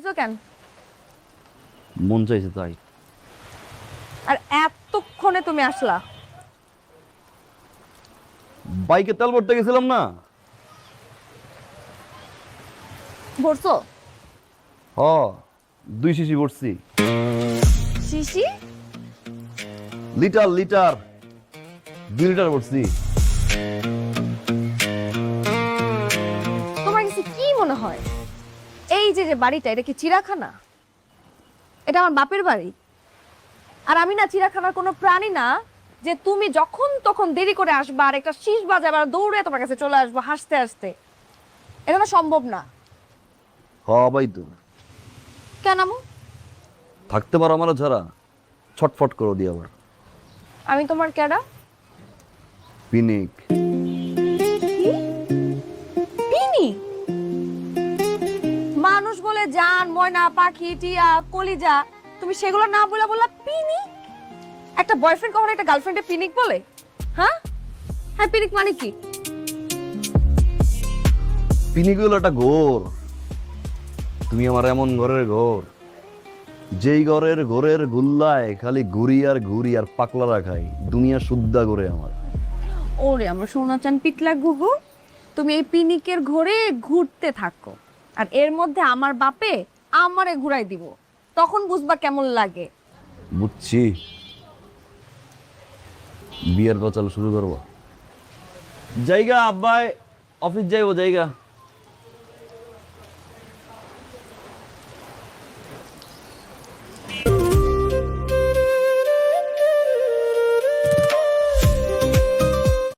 দিছো কেন? মন চাইছে তাই। আর এতক্ষণে তুমি আসলা? বাইকে তেল ভরতে গেছিলাম না। ভরছো? হ, 2 শিশি ভরছি। শিশি? লিটার লিটার 2 লিটার ভরছি। তোমার কাছে কি মনে হয় এই যে যে বাড়িটা, এটা কি চিড়াখানা? এটা আমার বাপের বাড়ি। আর আমি না চিড়াখানার কোনো প্রাণী না যে তুমি যখন তখন দেরি করে আসবা আর একটা শীষ বাজাবে আর দৌড়ে তোমার কাছে চলে আসবো হাসতে হাসতে। এটা না সম্ভব না। হ ভাই, তো কেন আমু? থাকতে পারো আমার ছাড়া? ছটফট করো দিয়ে আবার। আমি তোমার কেডা? পিনিক। কি? পিনি? মানুষ বলে জান, ময়না, পাখি, টিয়া, কলিজা, তুমি সেগুলো না বলে বললা পিনি? একটা বয়ফ্রেন্ড কখনো একটা গার্লফ্রেন্ডে পিনিক বলে? হ্যাঁ হ্যাঁ, পিনিক মানে কি? পিনিক হলো একটা ঘোর। তুমি আমার এমন ঘরের ঘর, যেই ঘরের গুল্লায় খালি ঘুরি আর পাকলা খাই। দুনিয়া শুদ্ধা করে আমার। ওরে আমরা সোনা চান পিতলা ঘুঘু, তুমি এই পিনিকের ঘোরে ঘুরতে থাকো আর এর মধ্যে আমার বাপে আমারে ঘুরাই দিব, তখন বুঝবা কেমন লাগে। বুঝছি। বিয়ের প্রচার শুরু করবো। জায়গা আব্বাই অফিস যাইবো জায়গা।